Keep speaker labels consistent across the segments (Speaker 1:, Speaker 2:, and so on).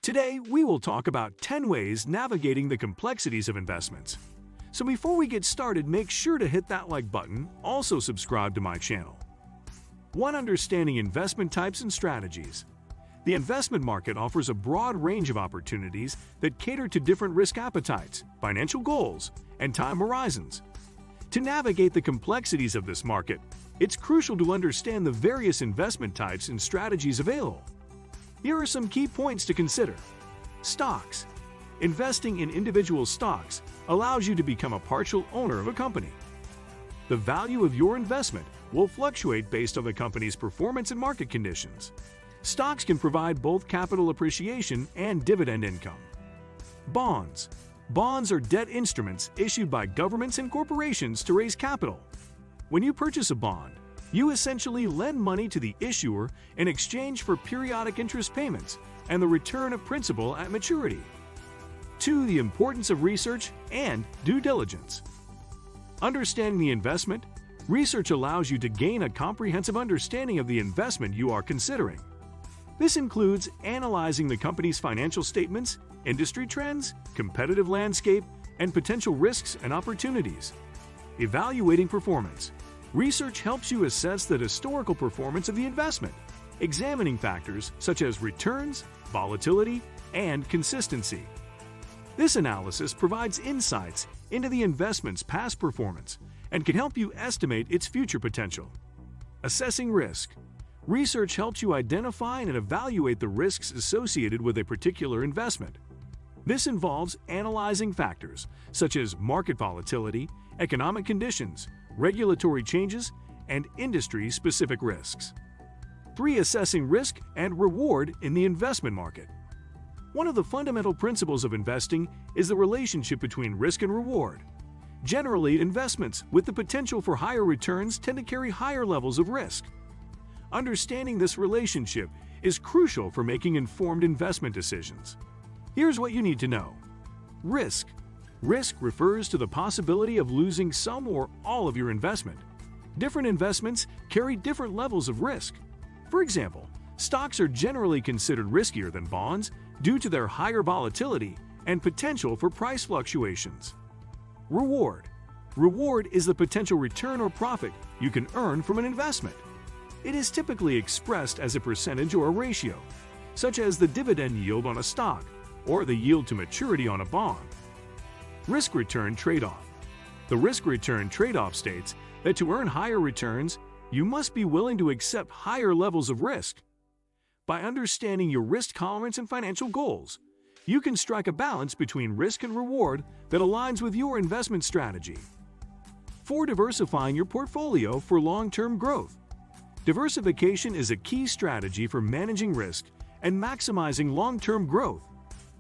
Speaker 1: Today, we will talk about 10 ways navigating the complexities of investments. So before we get started, make sure to hit that like button, also subscribe to my channel. 1. Understanding investment types and strategies. The investment market offers a broad range of opportunities that cater to different risk appetites, financial goals, and time horizons. To navigate the complexities of this market, it's crucial to understand the various investment types and strategies available. Here are some key points to consider. Stocks. Investing in individual stocks allows you to become a partial owner of a company. The value of your investment will fluctuate based on the company's performance and market conditions. Stocks can provide both capital appreciation and dividend income. Bonds. Bonds are debt instruments issued by governments and corporations to raise capital. When you purchase a bond, you essentially lend money to the issuer in exchange for periodic interest payments and the return of principal at maturity. 2. The importance of research and due diligence. Understanding the investment, research allows you to gain a comprehensive understanding of the investment you are considering. This includes analyzing the company's financial statements, industry trends, competitive landscape, and potential risks and opportunities. Evaluating performance. Research helps you assess the historical performance of the investment, examining factors such as returns, volatility, and consistency. This analysis provides insights into the investment's past performance and can help you estimate its future potential. Assessing risk. Research helps you identify and evaluate the risks associated with a particular investment. This involves analyzing factors such as market volatility, economic conditions, regulatory changes, and industry-specific risks. 3. Assessing risk and reward in the investment market. One of the fundamental principles of investing is the relationship between risk and reward. Generally, investments with the potential for higher returns tend to carry higher levels of risk. Understanding this relationship is crucial for making informed investment decisions. Here's what you need to know. Risk. Risk refers to the possibility of losing some or all of your investment. Different investments carry different levels of risk. For example, stocks are generally considered riskier than bonds due to their higher volatility and potential for price fluctuations. Reward. Reward is the potential return or profit you can earn from an investment. It is typically expressed as a percentage or a ratio, such as the dividend yield on a stock or the yield to maturity on a bond. Risk-return trade-off. The risk-return trade-off states that to earn higher returns, you must be willing to accept higher levels of risk. By understanding your risk tolerance and financial goals, you can strike a balance between risk and reward that aligns with your investment strategy. 4. Diversifying your portfolio for long-term growth. Diversification is a key strategy for managing risk and maximizing long-term growth.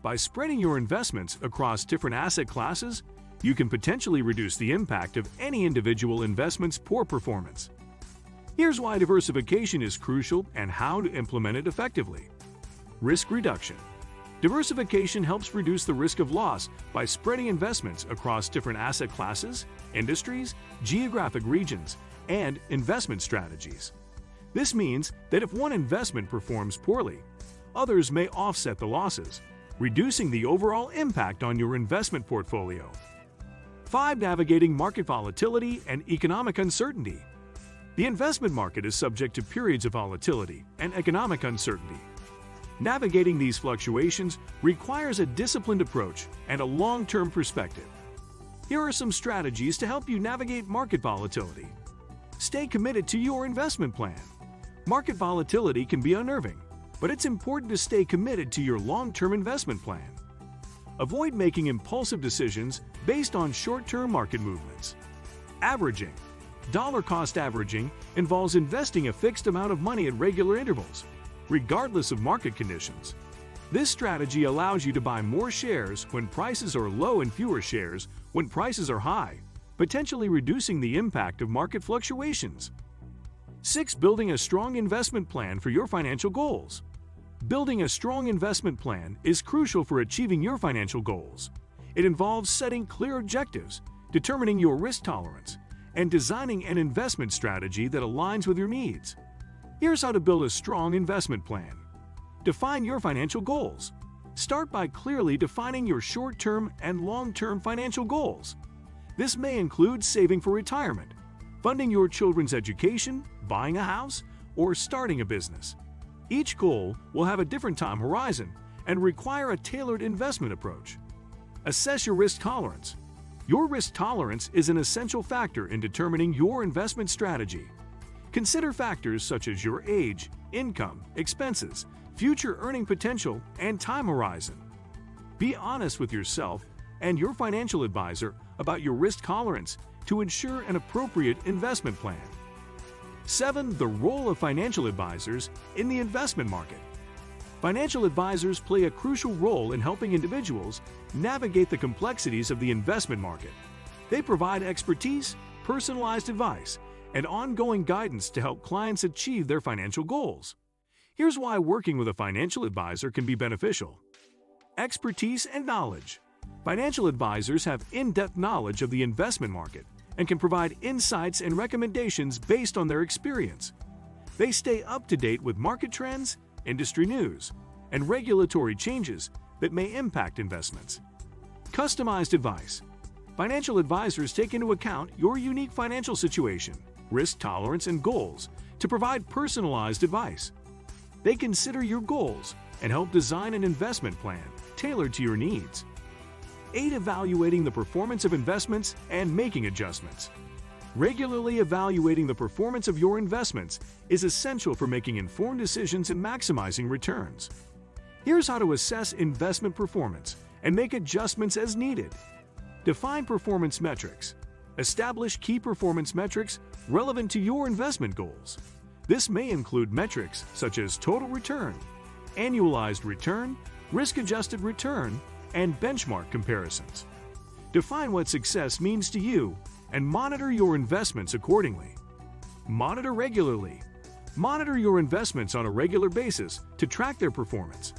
Speaker 1: By spreading your investments across different asset classes, you can potentially reduce the impact of any individual investment's poor performance. Here's why diversification is crucial and how to implement it effectively. Risk reduction. Diversification helps reduce the risk of loss by spreading investments across different asset classes, industries, geographic regions, and investment strategies. This means that if one investment performs poorly, others may offset the losses, reducing the overall impact on your investment portfolio. 5. Navigating market volatility and economic uncertainty. The investment market is subject to periods of volatility and economic uncertainty. Navigating these fluctuations requires a disciplined approach and a long-term perspective. Here are some strategies to help you navigate market volatility. Stay committed to your investment plan. Market volatility can be unnerving, but it's important to stay committed to your long-term investment plan. Avoid making impulsive decisions based on short-term market movements. Averaging. Dollar-cost averaging involves investing a fixed amount of money at regular intervals, regardless of market conditions. This strategy allows you to buy more shares when prices are low and fewer shares when prices are high, potentially reducing the impact of market fluctuations. 6. Building a strong investment plan for your financial goals. Building a strong investment plan is crucial for achieving your financial goals. It involves setting clear objectives, determining your risk tolerance, and designing an investment strategy that aligns with your needs. Here's how to build a strong investment plan. Define your financial goals. Start by clearly defining your short-term and long-term financial goals. This may include saving for retirement, funding your children's education, buying a house, or starting a business. Each goal will have a different time horizon and require a tailored investment approach. Assess your risk tolerance. Your risk tolerance is an essential factor in determining your investment strategy. Consider factors such as your age, income, expenses, future earning potential, and time horizon. Be honest with yourself and your financial advisor about your risk tolerance to ensure an appropriate investment plan. 7. The role of financial advisors in the investment market. Financial advisors play a crucial role in helping individuals navigate the complexities of the investment market. They provide expertise, personalized advice, and ongoing guidance to help clients achieve their financial goals. Here's why working with a financial advisor can be beneficial. Expertise and knowledge. Financial advisors have in-depth knowledge of the investment market and can provide insights and recommendations based on their experience. They stay up to date with market trends, industry news, and regulatory changes that may impact investments. Customized advice. Financial advisors take into account your unique financial situation, risk tolerance, and goals to provide personalized advice. They consider your goals and help design an investment plan tailored to your needs. 8. Evaluating the performance of investments and making adjustments. Regularly evaluating the performance of your investments is essential for making informed decisions and maximizing returns. Here's how to assess investment performance and make adjustments as needed. Define performance metrics. Establish key performance metrics relevant to your investment goals. This may include metrics such as total return, annualized return, risk-adjusted return, and benchmark comparisons. Define what success means to you and monitor your investments accordingly. Monitor regularly. Monitor your investments on a regular basis to track their performance.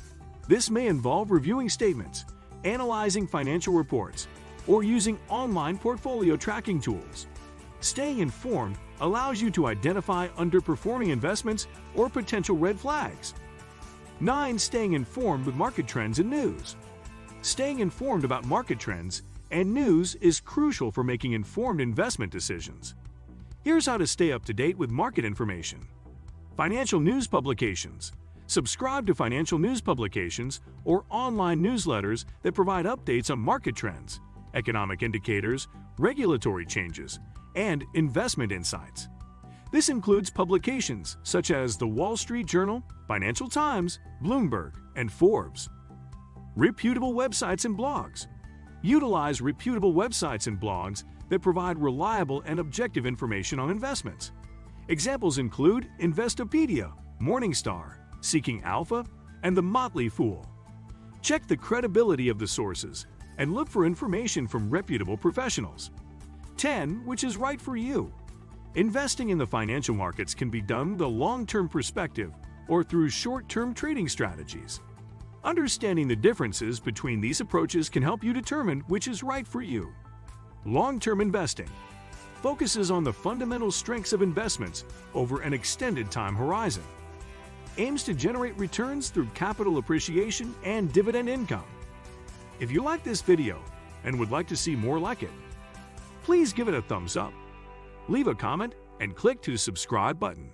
Speaker 1: This may involve reviewing statements, analyzing financial reports, or using online portfolio tracking tools. Staying informed allows you to identify underperforming investments or potential red flags. 9. Staying informed with market trends and news. Staying informed about market trends and news is crucial for making informed investment decisions. Here's how to stay up to date with market information. Financial news publications. Subscribe to financial news publications or online newsletters that provide updates on market trends, economic indicators, regulatory changes, and investment insights. This includes publications such as the Wall Street Journal, Financial Times, Bloomberg, and Forbes. Reputable websites and blogs. Utilize reputable websites and blogs that provide reliable and objective information on investments. Examples include Investopedia, Morningstar, Seeking Alpha, and The Motley Fool. Check the credibility of the sources and look for information from reputable professionals. 10. Which is right for you. Investing in the financial markets can be done with a long-term perspective or through short-term trading strategies. Understanding the differences between these approaches can help you determine which is right for you. Long-term investing focuses on the fundamental strengths of investments over an extended time horizon. Aims to generate returns through capital appreciation and dividend income. If you like this video and would like to see more like it, please give it a thumbs up, leave a comment, and click to subscribe button.